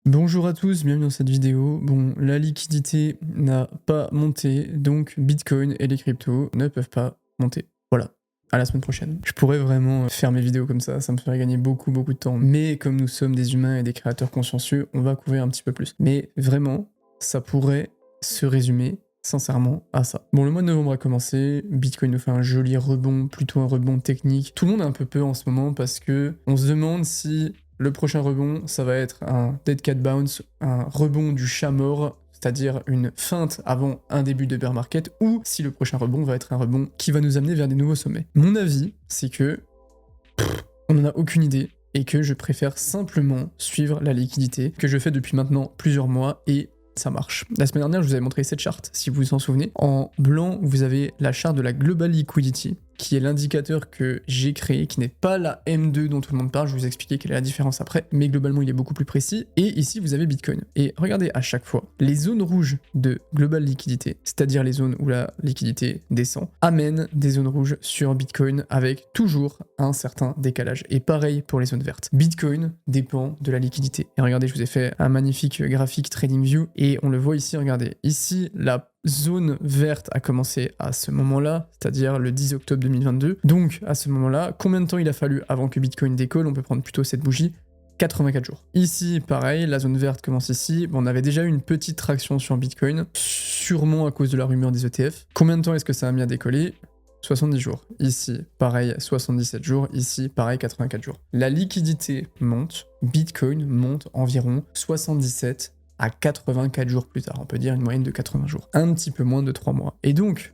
Bonjour à tous, bienvenue dans cette vidéo. Bon, la liquidité n'a pas monté, donc Bitcoin et les cryptos ne peuvent pas monter. Voilà, à la semaine prochaine. Je pourrais vraiment faire mes vidéos comme ça me ferait gagner beaucoup de temps. Mais comme nous sommes des humains et des créateurs consciencieux, on va couvrir un petit peu plus. Mais vraiment, ça pourrait se résumer sincèrement à ça. Bon, le mois de novembre a commencé, Bitcoin nous fait un joli rebond, plutôt un rebond technique. Tout le monde a un peu peur en ce moment parce que on se demande si le prochain rebond, ça va être un dead cat bounce, un rebond du chat mort, c'est-à-dire une feinte avant un début de bear market, ou si le prochain rebond va être un rebond qui va nous amener vers des nouveaux sommets. Mon avis, c'est que on n'en a aucune idée et que je préfère simplement suivre la liquidité que je fais depuis maintenant plusieurs mois et ça marche. La semaine dernière, je vous avais montré cette charte, si vous vous en souvenez. En blanc, vous avez la charte de la Global Liquidity, qui est l'indicateur que j'ai créé, qui n'est pas la M2 dont tout le monde parle, je vais vous expliquer quelle est la différence après, mais globalement il est beaucoup plus précis. Et ici vous avez Bitcoin. Et regardez à chaque fois, les zones rouges de Global Liquidité, c'est-à-dire les zones où la liquidité descend, amènent des zones rouges sur Bitcoin avec toujours un certain décalage. Et pareil pour les zones vertes. Bitcoin dépend de la liquidité. Et regardez, je vous ai fait un magnifique graphique TradingView et on le voit ici, regardez. Ici, la zone verte a commencé à ce moment-là, c'est-à-dire le 10 octobre 2022. Donc, à ce moment-là, combien de temps il a fallu avant que Bitcoin décolle? On peut prendre plutôt cette bougie. 84 jours. Ici, pareil, la zone verte commence ici. Bon, on avait déjà eu une petite traction sur Bitcoin, sûrement à cause de la rumeur des ETF. Combien de temps est-ce que ça a mis à décoller? 70 jours. Ici, pareil, 77 jours. Ici, pareil, 84 jours. La liquidité monte, Bitcoin monte environ 77 à 84 jours plus tard. On peut dire une moyenne de 80 jours. Un petit peu moins de 3 mois. Et donc,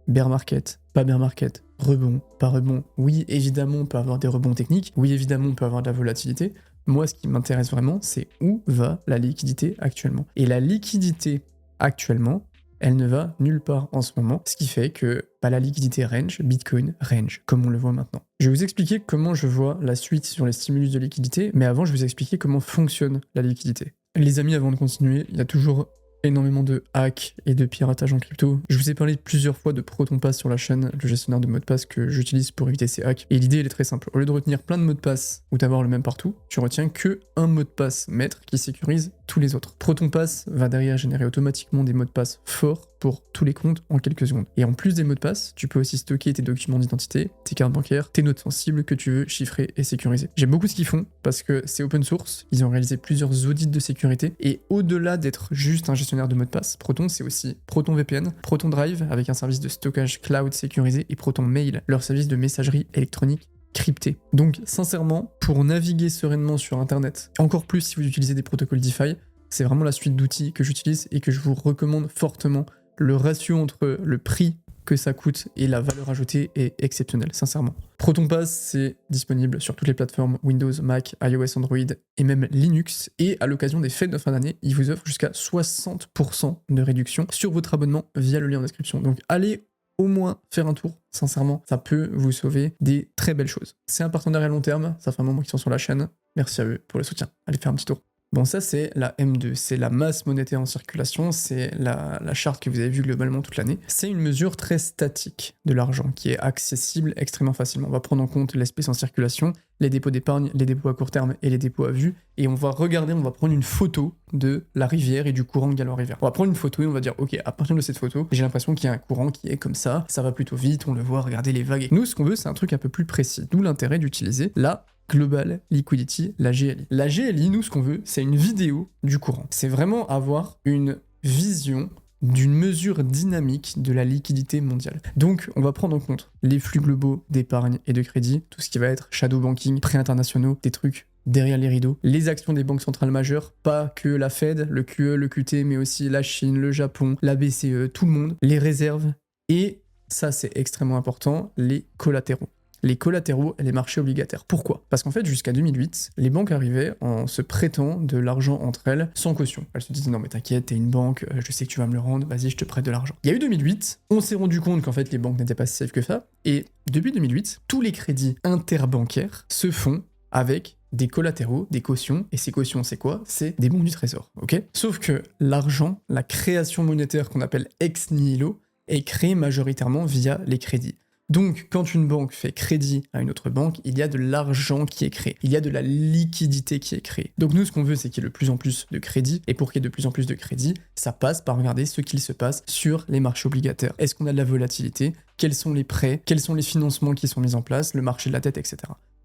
bear market, pas bear market, rebond, pas rebond. Oui, évidemment, on peut avoir des rebonds techniques. Oui, évidemment, on peut avoir de la volatilité. Moi, ce qui m'intéresse vraiment, c'est où va la liquidité actuellement. Et la liquidité actuellement, elle ne va nulle part en ce moment, ce qui fait que la liquidité range, Bitcoin range, comme on le voit maintenant. Je vais vous expliquer comment je vois la suite sur les stimulus de liquidité, mais avant, je vais vous expliquer comment fonctionne la liquidité. Les amis, avant de continuer, il y a toujours énormément de hacks et de piratage en crypto. Je vous ai parlé plusieurs fois de ProtonPass sur la chaîne, le gestionnaire de mots de passe que j'utilise pour éviter ces hacks. Et l'idée, elle est très simple. Au lieu de retenir plein de mots de passe ou d'avoir le même partout, tu retiens que un mot de passe maître qui sécurise tous les autres. ProtonPass va derrière générer automatiquement des mots de passe forts pour tous les comptes en quelques secondes. Et en plus des mots de passe, tu peux aussi stocker tes documents d'identité, tes cartes bancaires, tes notes sensibles que tu veux chiffrer et sécuriser. J'aime beaucoup ce qu'ils font parce que c'est open source, ils ont réalisé plusieurs audits de sécurité et au-delà d'être juste un gestionnaire de mots de passe, Proton c'est aussi Proton VPN, Proton Drive avec un service de stockage cloud sécurisé et Proton Mail, leur service de messagerie électronique crypté. Donc sincèrement, pour naviguer sereinement sur internet, encore plus si vous utilisez des protocoles DeFi, c'est vraiment la suite d'outils que j'utilise et que je vous recommande fortement. Le ratio entre le prix que ça coûte et la valeur ajoutée est exceptionnel, sincèrement. ProtonPass, c'est disponible sur toutes les plateformes Windows, Mac, iOS, Android et même Linux. Et à l'occasion des fêtes de fin d'année, il vous offre jusqu'à 60% de réduction sur votre abonnement via le lien en description. Donc allez au moins faire un tour, sincèrement, ça peut vous sauver des très belles choses. C'est un partenariat à long terme, ça fait un moment qu'ils sont sur la chaîne. Merci à eux pour le soutien. Allez faire un petit tour. Bon, ça c'est la M2, c'est la masse monétaire en circulation, c'est la charte que vous avez vue globalement toute l'année. C'est une mesure très statique de l'argent qui est accessible extrêmement facilement. On va prendre en compte l'espèce en circulation, les dépôts d'épargne, les dépôts à court terme et les dépôts à vue, et on va regarder, on va prendre une photo de la rivière et du courant de Gallois-Rivière. On va prendre une photo et on va dire, ok, à partir de cette photo, j'ai l'impression qu'il y a un courant qui est comme ça va plutôt vite, on le voit, regardez les vagues. Nous, ce qu'on veut, c'est un truc un peu plus précis, d'où l'intérêt d'utiliser la Global Liquidity, la GLI. La GLI, nous, ce qu'on veut, c'est une vidéo du courant. C'est vraiment avoir une vision d'une mesure dynamique de la liquidité mondiale. Donc, on va prendre en compte les flux globaux d'épargne et de crédit, tout ce qui va être shadow banking, prêts internationaux, des trucs derrière les rideaux, les actions des banques centrales majeures, pas que la Fed, le QE, le QT, mais aussi la Chine, le Japon, la BCE, tout le monde, les réserves, et ça c'est extrêmement important, les collatéraux. Les collatéraux et les marchés obligataires. Pourquoi? Parce qu'en fait, jusqu'à 2008, les banques arrivaient en se prêtant de l'argent entre elles sans caution. Elles se disaient non mais t'inquiète, t'es une banque, je sais que tu vas me le rendre, vas-y, je te prête de l'argent. Il y a eu 2008, on s'est rendu compte qu'en fait les banques n'étaient pas si safe que ça, et depuis 2008, tous les crédits interbancaires se font avec des collatéraux, des cautions, et ces cautions c'est quoi? C'est des bons du trésor, ok? Sauf que l'argent, la création monétaire qu'on appelle ex nihilo, est créée majoritairement via les crédits. Donc, quand une banque fait crédit à une autre banque, il y a de l'argent qui est créé. Il y a de la liquidité qui est créée. Donc nous, ce qu'on veut, c'est qu'il y ait de plus en plus de crédit. Et pour qu'il y ait de plus en plus de crédit, ça passe par regarder ce qu'il se passe sur les marchés obligataires. Est-ce qu'on a de la volatilité? Quels sont les prêts? Quels sont les financements qui sont mis en place? Le marché de la dette, etc.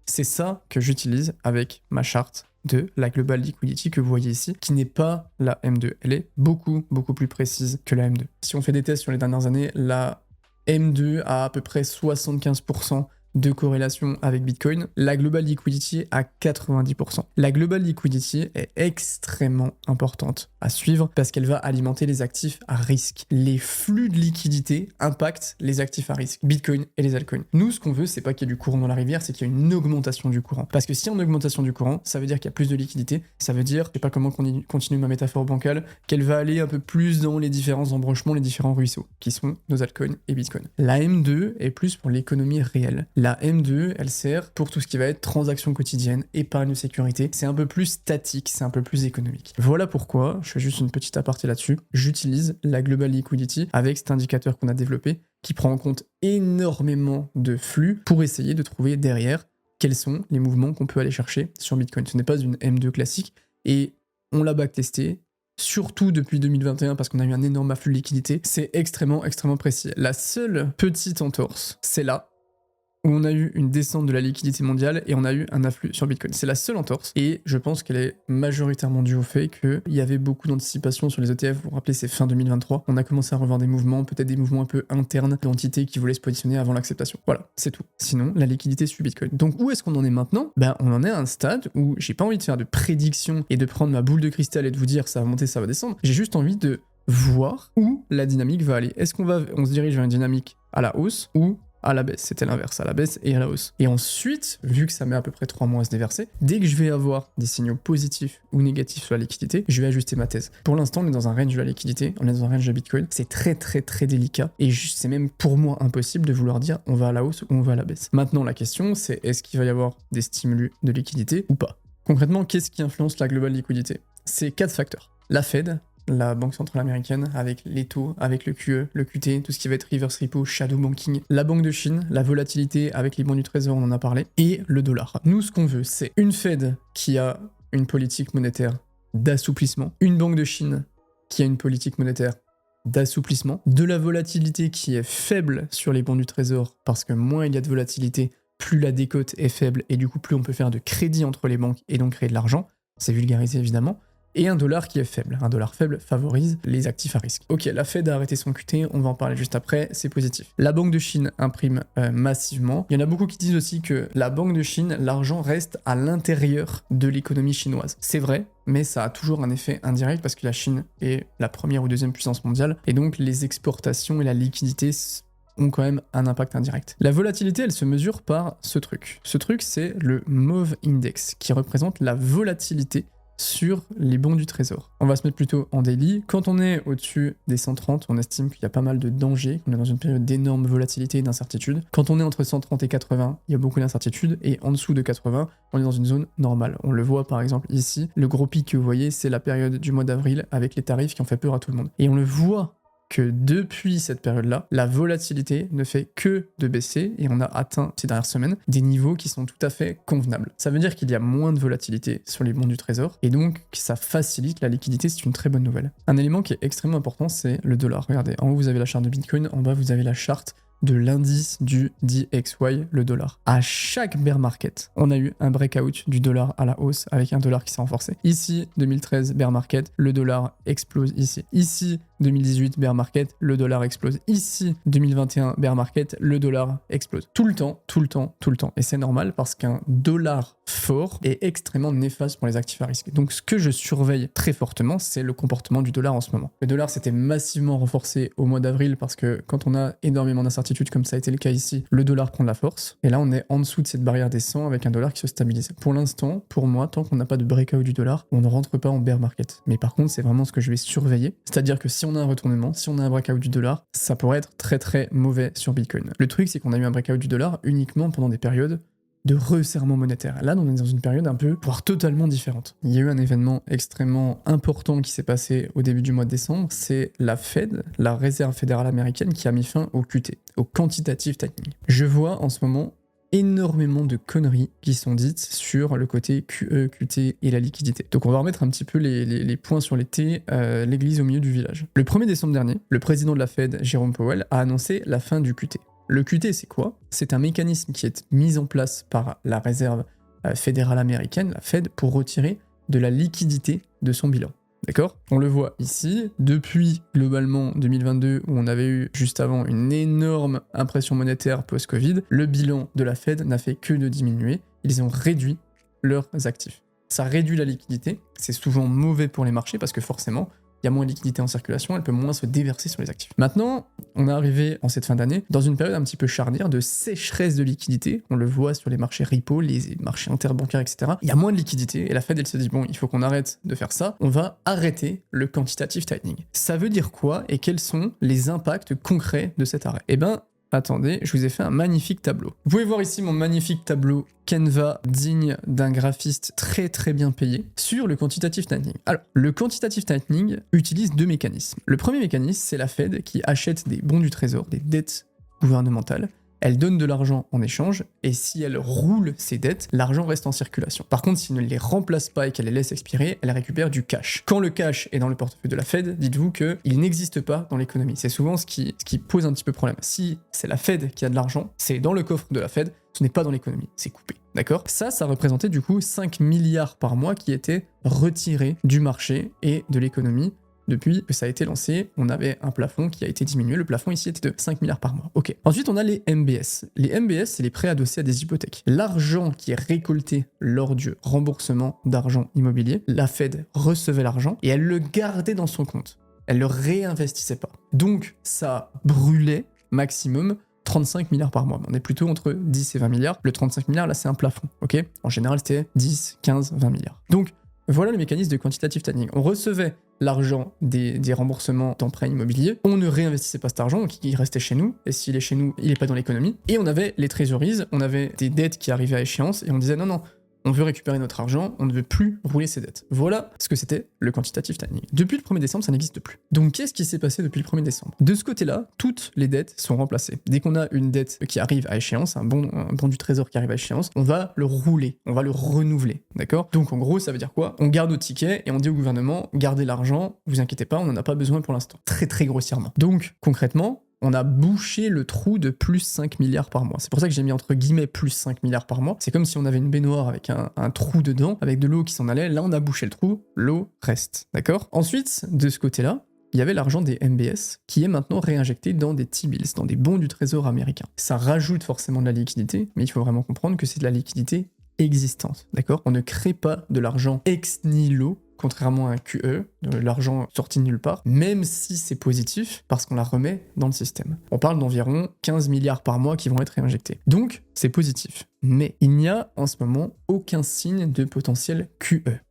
C'est ça que j'utilise avec ma charte de la Global Liquidity que vous voyez ici, qui n'est pas la M2. Elle est beaucoup plus précise que la M2. Si on fait des tests sur les dernières années, la M2 a à peu près 75% de corrélation avec Bitcoin, la Global Liquidity à 90%. La Global Liquidity est extrêmement importante à suivre parce qu'elle va alimenter les actifs à risque. Les flux de liquidité impactent les actifs à risque, Bitcoin et les altcoins. Nous, ce qu'on veut, c'est pas qu'il y ait du courant dans la rivière, c'est qu'il y ait une augmentation du courant. Parce que si y a une augmentation du courant, ça veut dire qu'il y a plus de liquidité, ça veut dire, je sais pas comment continue ma métaphore bancale, qu'elle va aller un peu plus dans les différents embranchements, les différents ruisseaux, qui sont nos altcoins et Bitcoin. La M2 est plus pour l'économie réelle. La M2, elle sert pour tout ce qui va être transactions quotidiennes, épargne de sécurité. C'est un peu plus statique, c'est un peu plus économique. Voilà pourquoi, je fais juste une petite aparté là-dessus, j'utilise la Global Liquidity avec cet indicateur qu'on a développé qui prend en compte énormément de flux pour essayer de trouver derrière quels sont les mouvements qu'on peut aller chercher sur Bitcoin. Ce n'est pas une M2 classique et on l'a backtesté. Surtout depuis 2021 parce qu'on a eu un énorme afflux de liquidité, c'est extrêmement précis. La seule petite entorse, c'est là où on a eu une descente de la liquidité mondiale et on a eu un afflux sur Bitcoin. C'est la seule entorse et je pense qu'elle est majoritairement due au fait qu'il y avait beaucoup d'anticipation sur les ETF. Vous vous rappelez, c'est fin 2023. On a commencé à revoir des mouvements, peut-être des mouvements un peu internes d'entités qui voulaient se positionner avant l'acceptation. Voilà, c'est tout. Sinon, la liquidité suit Bitcoin. Donc où est-ce qu'on en est maintenant? Ben, on en est à un stade où j'ai pas envie de faire de prédiction et de prendre ma boule de cristal et de vous dire ça va monter, ça va descendre. J'ai juste envie de voir où la dynamique va aller. Est-ce qu'on se dirige vers une dynamique à la hausse ou à la baisse? C'était l'inverse, à la baisse et à la hausse. Et ensuite, vu que ça met à peu près 3 mois à se déverser, dès que je vais avoir des signaux positifs ou négatifs sur la liquidité, je vais ajuster ma thèse. Pour l'instant, on est dans un range de la liquidité, on est dans un range de Bitcoin, c'est très délicat et c'est même pour moi impossible de vouloir dire on va à la hausse ou on va à la baisse. Maintenant, la question, c'est est-ce qu'il va y avoir des stimulus de liquidité ou pas? Concrètement, qu'est-ce qui influence la globale liquidité? C'est 4 facteurs. La Fed, la Banque Centrale Américaine, avec les taux, avec le QE, le QT, tout ce qui va être reverse repo, shadow banking, la Banque de Chine, la volatilité avec les bons du Trésor, on en a parlé, et le dollar. Nous, ce qu'on veut, c'est une Fed qui a une politique monétaire d'assouplissement, une Banque de Chine qui a une politique monétaire d'assouplissement, de la volatilité qui est faible sur les bons du Trésor, parce que moins il y a de volatilité, plus la décote est faible, et du coup, plus on peut faire de crédit entre les banques et donc créer de l'argent. C'est vulgarisé, évidemment. Et un dollar qui est faible. Un dollar faible favorise les actifs à risque. Ok, la Fed a arrêté son QT, on va en parler juste après, c'est positif. La Banque de Chine imprime massivement. Il y en a beaucoup qui disent aussi que la Banque de Chine, l'argent reste à l'intérieur de l'économie chinoise. C'est vrai, mais ça a toujours un effet indirect parce que la Chine est la première ou deuxième puissance mondiale, et donc les exportations et la liquidité ont quand même un impact indirect. La volatilité, elle se mesure par ce truc. Ce truc, c'est le MOVE Index, qui représente la volatilité sur les bons du Trésor. On va se mettre plutôt en daily. Quand on est au-dessus des 130, on estime qu'il y a pas mal de dangers, qu'on est dans une période d'énorme volatilité et d'incertitude. Quand on est entre 130 et 80, il y a beaucoup d'incertitudes, et en dessous de 80, on est dans une zone normale. On le voit par exemple ici, le gros pic que vous voyez, c'est la période du mois d'avril avec les tarifs qui ont fait peur à tout le monde. Et on le voit que depuis cette période-là, la volatilité ne fait que de baisser et on a atteint ces dernières semaines des niveaux qui sont tout à fait convenables. Ça veut dire qu'il y a moins de volatilité sur les bons du Trésor et donc que ça facilite la liquidité, c'est une très bonne nouvelle. Un élément qui est extrêmement important, c'est le dollar. Regardez, en haut vous avez la charte de Bitcoin, en bas vous avez la charte de l'indice du DXY, le dollar. À chaque bear market, on a eu un breakout du dollar à la hausse avec un dollar qui s'est renforcé. Ici, 2013, bear market, le dollar explose ici. Ici, 2018, bear market, le dollar explose. Ici, 2021, bear market, le dollar explose. Tout le temps. Et c'est normal parce qu'un dollar fort est extrêmement néfaste pour les actifs à risque. Donc ce que je surveille très fortement, c'est le comportement du dollar en ce moment. Le dollar s'était massivement renforcé au mois d'avril parce que quand on a énormément d'incertitudes comme ça a été le cas ici, le dollar prend de la force. Et là, on est en dessous de cette barrière des 100 avec un dollar qui se stabilise. Pour l'instant, pour moi, tant qu'on n'a pas de breakout du dollar, on ne rentre pas en bear market. Mais par contre, c'est vraiment ce que je vais surveiller. C'est-à-dire que si on a un retournement, si on a un breakout du dollar, ça pourrait être très mauvais sur Bitcoin. Le truc, c'est qu'on a eu un breakout du dollar uniquement pendant des périodes de resserrement monétaire. Là, on est dans une période un peu, voire totalement différente. Il y a eu un événement extrêmement important qui s'est passé au début du mois de décembre, c'est la Fed, la Réserve fédérale américaine, qui a mis fin au QT, au quantitative tightening. Je vois en ce moment énormément de conneries qui sont dites sur le côté QE, QT et la liquidité. Donc on va remettre un petit peu les points sur les T, l'église au milieu du village. Le 1er décembre dernier, le président de la Fed, Jerome Powell, a annoncé la fin du QT. Le QT, c'est quoi? C'est un mécanisme qui est mis en place par la Réserve fédérale américaine, la Fed, pour retirer de la liquidité de son bilan. D'accord? On le voit ici, depuis globalement 2022, où on avait eu juste avant une énorme impression monétaire post-Covid, le bilan de la Fed n'a fait que de diminuer. Ils ont réduit leurs actifs. Ça réduit la liquidité, c'est souvent mauvais pour les marchés parce que forcément, il y a moins de liquidité en circulation, elle peut moins se déverser sur les actifs. Maintenant, on est arrivé en cette fin d'année dans une période un petit peu charnière de sécheresse de liquidité. On le voit sur les marchés repo, les marchés interbancaires, etc. Il y a moins de liquidité et la Fed, elle se dit bon, il faut qu'on arrête de faire ça. On va arrêter le quantitative tightening. Ça veut dire quoi et quels sont les impacts concrets de cet arrêt? Eh ben, attendez, je vous ai fait un magnifique tableau. Vous pouvez voir ici mon magnifique tableau Canva digne d'un graphiste très très bien payé sur le quantitative tightening. Alors, le quantitative tightening utilise deux mécanismes. Le premier mécanisme, c'est la Fed qui achète des bons du trésor, des dettes gouvernementales. Elle donne de l'argent en échange, et si elle roule ses dettes, l'argent reste en circulation. Par contre, si elle ne les remplace pas et qu'elle les laisse expirer, elle récupère du cash. Quand le cash est dans le portefeuille de la Fed, dites-vous qu'il n'existe pas dans l'économie. C'est souvent ce qui pose un petit peu problème. Si c'est la Fed qui a de l'argent, c'est dans le coffre de la Fed, ce n'est pas dans l'économie, c'est coupé. D'accord? Ça représentait du coup 5 milliards par mois qui étaient retirés du marché et de l'économie. Depuis que ça a été lancé, on avait un plafond qui a été diminué. Le plafond ici était de 5 milliards par mois. Ok. Ensuite, on a les MBS. Les MBS, c'est les prêts adossés à des hypothèques. L'argent qui est récolté lors du remboursement d'argent immobilier, la Fed recevait l'argent et elle le gardait dans son compte. Elle le réinvestissait pas. Donc, ça brûlait maximum 35 milliards par mois. On est plutôt entre 10 et 20 milliards. Le 35 milliards, là, c'est un plafond. Ok? En général, c'était 10, 15, 20 milliards. Donc, voilà le mécanisme de quantitative tightening. On recevait l'argent des remboursements d'emprunts immobiliers, on ne réinvestissait pas cet argent, donc il restait chez nous, et s'il est chez nous, il n'est pas dans l'économie. Et on avait les trésoreries, on avait des dettes qui arrivaient à échéance, et on disait non, on veut récupérer notre argent, on ne veut plus rouler ses dettes. Voilà ce que c'était le quantitative tightening. Depuis le 1er décembre, ça n'existe plus. Donc qu'est-ce qui s'est passé depuis le 1er décembre? De ce côté-là, toutes les dettes sont remplacées. Dès qu'on a une dette qui arrive à échéance, un bon du trésor qui arrive à échéance, on va le rouler, on va le renouveler, d'accord? Donc en gros, ça veut dire quoi? On garde nos tickets et on dit au gouvernement, gardez l'argent, vous inquiétez pas, on n'en a pas besoin pour l'instant. Très très grossièrement. Donc concrètement, on a bouché le trou de plus 5 milliards par mois. C'est pour ça que j'ai mis entre guillemets plus 5 milliards par mois. C'est comme si on avait une baignoire avec un trou dedans, avec de l'eau qui s'en allait. Là, on a bouché le trou, l'eau reste. D'accord? Ensuite, de ce côté-là, il y avait l'argent des MBS qui est maintenant réinjecté dans des T-bills, dans des bons du trésor américain. Ça rajoute forcément de la liquidité, mais il faut vraiment comprendre que c'est de la liquidité existante. D'accord? On ne crée pas de l'argent ex nihilo, contrairement à un QE, de l'argent sorti de nulle part, même si c'est positif, parce qu'on la remet dans le système. On parle d'environ 15 milliards par mois qui vont être réinjectés. Donc, c'est positif. Mais il n'y a en ce moment aucun signe de potentiel QE.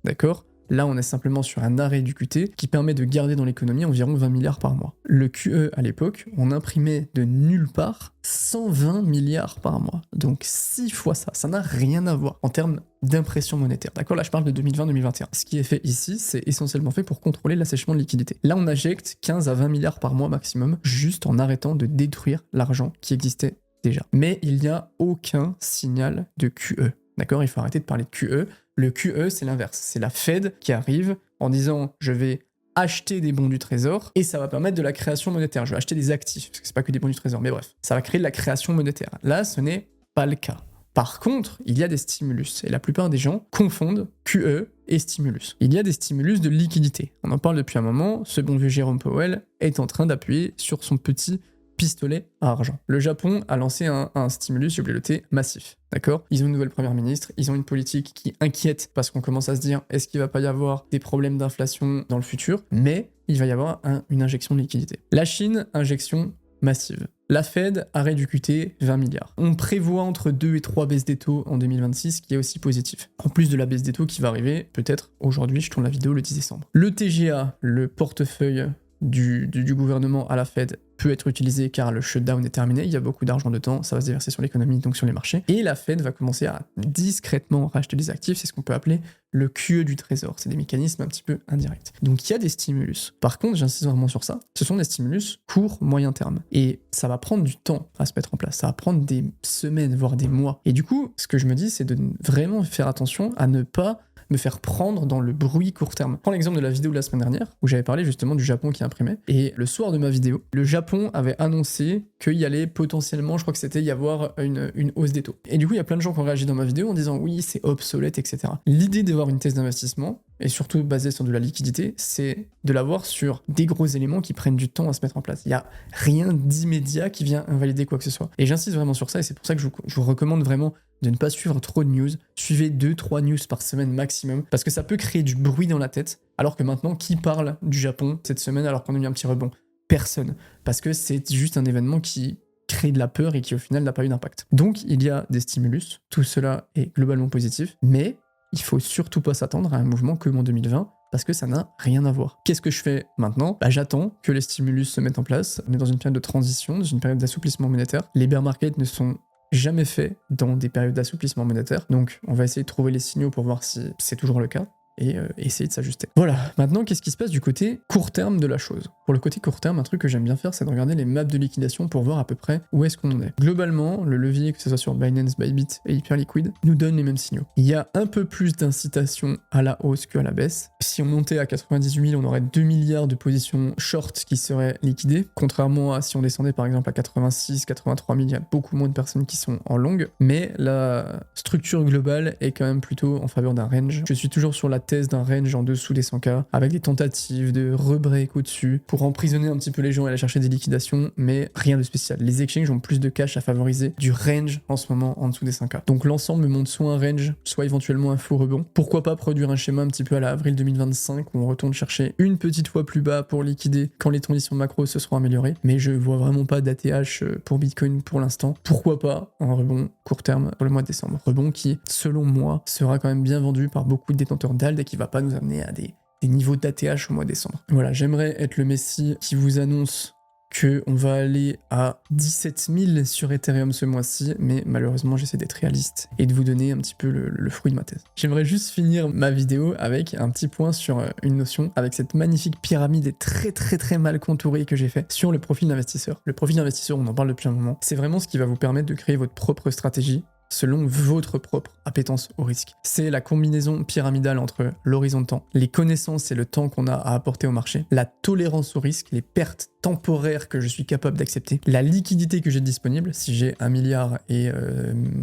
D'accord? Là, on est simplement sur un arrêt du QT qui permet de garder dans l'économie environ 20 milliards par mois. Le QE, à l'époque, on imprimait de nulle part 120 milliards par mois. Donc 6 fois ça. Ça n'a rien à voir en termes d'impression monétaire. D'accord? Là, je parle de 2020-2021. Ce qui est fait ici, c'est essentiellement fait pour contrôler l'assèchement de liquidité. Là, on injecte 15 à 20 milliards par mois maximum, juste en arrêtant de détruire l'argent qui existait déjà. Mais il n'y a aucun signal de QE. D'accord? Il faut arrêter de parler de QE. Le QE, c'est l'inverse. C'est la Fed qui arrive en disant « je vais acheter des bons du trésor et ça va permettre de la création monétaire. Je vais acheter des actifs, parce que c'est pas que des bons du trésor, mais bref. Ça va créer de la création monétaire. » Là, ce n'est pas le cas. Par contre, il y a des stimulus et la plupart des gens confondent QE et stimulus. Il y a des stimulus de liquidité. On en parle depuis un moment. Ce bon vieux Jerome Powell est en train d'appuyer sur son petit pistolet à argent. Le Japon a lancé un stimulus, j'ai oublié le T, massif. D'accord? Ils ont une nouvelle première ministre, ils ont une politique qui inquiète parce qu'on commence à se dire est-ce qu'il va pas y avoir des problèmes d'inflation dans le futur? Mais il va y avoir une injection de liquidité. La Chine, injection massive. La Fed, arrêt du QT, 20 milliards. On prévoit entre 2 et 3 baisses des taux en 2026, qui est aussi positif. En plus de la baisse des taux qui va arriver, peut-être aujourd'hui, je tourne la vidéo le 10 décembre. Le TGA, le portefeuille du gouvernement à la Fed peut être utilisé car le shutdown est terminé, il y a beaucoup d'argent dedans, ça va se déverser sur l'économie, donc sur les marchés. Et la Fed va commencer à discrètement racheter des actifs, c'est ce qu'on peut appeler le QE du trésor. C'est des mécanismes un petit peu indirects. Donc il y a des stimulus. Par contre, j'insiste vraiment sur ça, ce sont des stimulus court, moyen terme. Et ça va prendre du temps à se mettre en place, ça va prendre des semaines, voire des mois. Et du coup, ce que je me dis, c'est de vraiment faire attention à ne pas me faire prendre dans le bruit court terme. Prends l'exemple de la vidéo de la semaine dernière, où j'avais parlé justement du Japon qui imprimait, et le soir de ma vidéo, le Japon avait annoncé qu'il y allait potentiellement, je crois que c'était y avoir une hausse des taux. Et du coup, il y a plein de gens qui ont réagi dans ma vidéo en disant oui, c'est obsolète, etc. L'idée d'avoir une thèse d'investissement, et surtout basée sur de la liquidité, c'est de l'avoir sur des gros éléments qui prennent du temps à se mettre en place. Il n'y a rien d'immédiat qui vient invalider quoi que ce soit. Et j'insiste vraiment sur ça, et c'est pour ça que je vous recommande vraiment de ne pas suivre trop de news. Suivez 2-3 news par semaine maximum, parce que ça peut créer du bruit dans la tête, alors que maintenant, qui parle du Japon cette semaine alors qu'on a eu un petit rebond? Personne. Parce que c'est juste un événement qui crée de la peur et qui au final n'a pas eu d'impact. Donc il y a des stimulus, tout cela est globalement positif, mais il faut surtout pas s'attendre à un mouvement comme en 2020, parce que ça n'a rien à voir. Qu'est-ce que je fais maintenant? J'attends que les stimulus se mettent en place. On est dans une période de transition, dans une période d'assouplissement monétaire. Les bear markets ne sont jamais fait dans des périodes d'assouplissement monétaire. Donc on va essayer de trouver les signaux pour voir si c'est toujours le cas et essayer de s'ajuster. Voilà, maintenant qu'est-ce qui se passe du côté court terme de la chose? Pour le côté court terme, un truc que j'aime bien faire, c'est de regarder les maps de liquidation pour voir à peu près où est-ce qu'on en est. Globalement, le levier, que ce soit sur Binance, Bybit et Hyperliquid, nous donne les mêmes signaux. Il y a un peu plus d'incitation à la hausse qu'à la baisse. Si on montait à 98 000, on aurait 2 milliards de positions short qui seraient liquidées, contrairement à si on descendait par exemple à 86, 83 000, il y a beaucoup moins de personnes qui sont en longue, mais la structure globale est quand même plutôt en faveur d'un range. Je suis toujours sur la thèse d'un range en dessous des 100K, avec des tentatives de rebreak au-dessus, pour emprisonner un petit peu les gens et aller chercher des liquidations, mais rien de spécial. Les exchanges ont plus de cash à favoriser du range en ce moment en dessous des 5K. Donc l'ensemble me montre soit un range, soit éventuellement un faux rebond. Pourquoi pas produire un schéma un petit peu à la avril 2025 où on retourne chercher une petite fois plus bas pour liquider quand les conditions macro se seront améliorées, mais je vois vraiment pas d'ATH pour Bitcoin pour l'instant. Pourquoi pas un rebond court terme pour le mois de décembre. Rebond qui, selon moi, sera quand même bien vendu par beaucoup de détenteurs d'ALD et qui va pas nous amener à des niveaux d'ATH au mois de décembre. Voilà, j'aimerais être le messie qui vous annonce qu'on va aller à 17 000 sur Ethereum ce mois-ci, mais malheureusement j'essaie d'être réaliste et de vous donner un petit peu le fruit de ma thèse. J'aimerais juste finir ma vidéo avec un petit point sur une notion, avec cette magnifique pyramide très mal contourée que j'ai fait sur le profil d'investisseur. Le profil d'investisseur, on en parle depuis un moment, c'est vraiment ce qui va vous permettre de créer votre propre stratégie selon votre propre appétence au risque. C'est la combinaison pyramidale entre l'horizon de temps, les connaissances et le temps qu'on a à apporter au marché, la tolérance au risque, les pertes temporaires que je suis capable d'accepter, la liquidité que j'ai disponible. Si j'ai 1 milliard et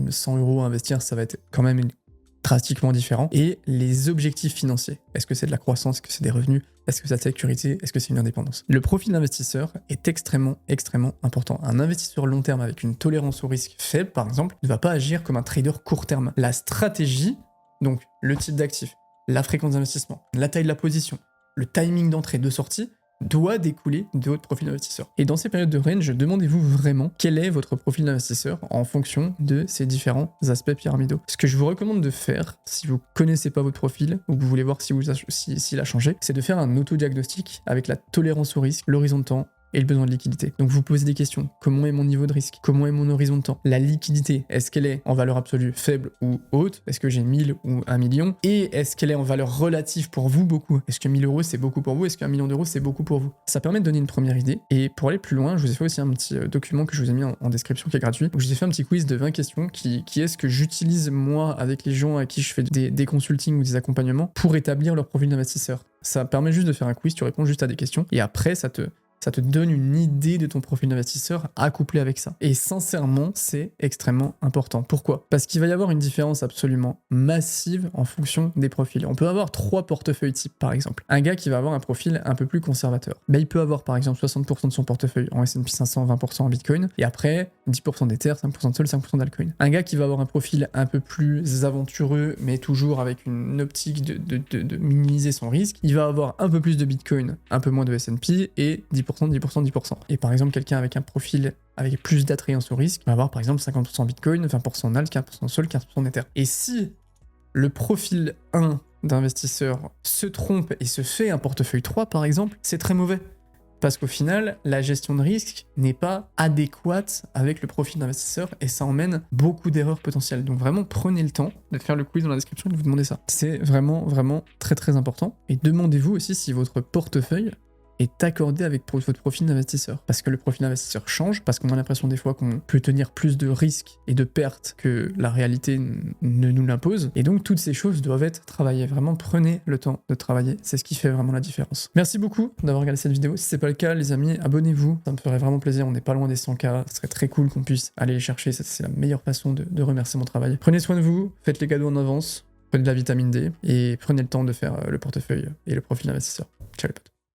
100 euros à investir, ça va être quand même drastiquement différent. Et les objectifs financiers. Est-ce que c'est de la croissance? Est-ce que c'est des revenus? Est-ce que c'est de la sécurité? Est-ce que c'est une indépendance? Le profil d'investisseur est extrêmement important. Un investisseur long terme avec une tolérance au risque faible, par exemple, ne va pas agir comme un trader court terme. La stratégie, donc le type d'actif, la fréquence d'investissement, la taille de la position, le timing d'entrée et de sortie, doit découler de votre profil d'investisseur. Et dans ces périodes de range, demandez-vous vraiment quel est votre profil d'investisseur en fonction de ces différents aspects pyramidaux. Ce que je vous recommande de faire, si vous connaissez pas votre profil ou que vous voulez voir s'il a changé, c'est de faire un auto-diagnostic avec la tolérance au risque, l'horizon de temps, et le besoin de liquidité. Donc vous posez des questions. Comment est mon niveau de risque? Comment est mon horizon de temps? La liquidité, est-ce qu'elle est en valeur absolue faible ou haute? Est-ce que j'ai 1000 ou 1 million? Et est-ce qu'elle est en valeur relative pour vous beaucoup? Est-ce que 1000 euros c'est beaucoup pour vous? Est-ce qu'un million d'euros c'est beaucoup pour vous? Ça permet de donner une première idée. Et pour aller plus loin, je vous ai fait aussi un petit document que je vous ai mis en description qui est gratuit, où je vous ai fait un petit quiz de 20 questions qui est ce que j'utilise moi avec les gens à qui je fais des consultings ou des accompagnements pour établir leur profil d'investisseur. Ça permet juste de faire un quiz, tu réponds juste à des questions et après ça te donne une idée de ton profil d'investisseur accouplé avec ça. Et sincèrement, c'est extrêmement important. Pourquoi? Parce qu'il va y avoir une différence absolument massive en fonction des profils. On peut avoir 3 portefeuilles types, par exemple. Un gars qui va avoir un profil un peu plus conservateur, il peut avoir par exemple 60% de son portefeuille en S&P 500, 20% en Bitcoin, et après 10% d'Ether, 5% de Sol, 5% d'Altcoin. Un gars qui va avoir un profil un peu plus aventureux, mais toujours avec une optique de minimiser son risque, il va avoir un peu plus de Bitcoin, un peu moins de S&P, et 10%. Et par exemple, quelqu'un avec un profil avec plus d'attrayance au risque va avoir par exemple 50% Bitcoin, 20% Alt, 15% Sol, 15% Ether. Et si le profil 1 d'investisseur se trompe et se fait un portefeuille 3 par exemple, c'est très mauvais. Parce qu'au final, la gestion de risque n'est pas adéquate avec le profil d'investisseur et ça emmène beaucoup d'erreurs potentielles. Donc vraiment, prenez le temps de faire le quiz dans la description et de vous demander ça. C'est vraiment, vraiment très très important. Et demandez-vous aussi si votre portefeuille est accordé avec votre profil d'investisseur. Parce que le profil d'investisseur change, parce qu'on a l'impression des fois qu'on peut tenir plus de risques et de pertes que la réalité ne nous l'impose. Et donc toutes ces choses doivent être travaillées. Vraiment, prenez le temps de travailler. C'est ce qui fait vraiment la différence. Merci beaucoup d'avoir regardé cette vidéo. Si c'est pas le cas, les amis, abonnez-vous. Ça me ferait vraiment plaisir. On n'est pas loin des 100K. Ce serait très cool qu'on puisse aller les chercher. C'est la meilleure façon de remercier mon travail. Prenez soin de vous. Faites les cadeaux en avance. Prenez de la vitamine D et prenez le temps de faire le portefeuille et le profil d'investisseur. Ciao les potes.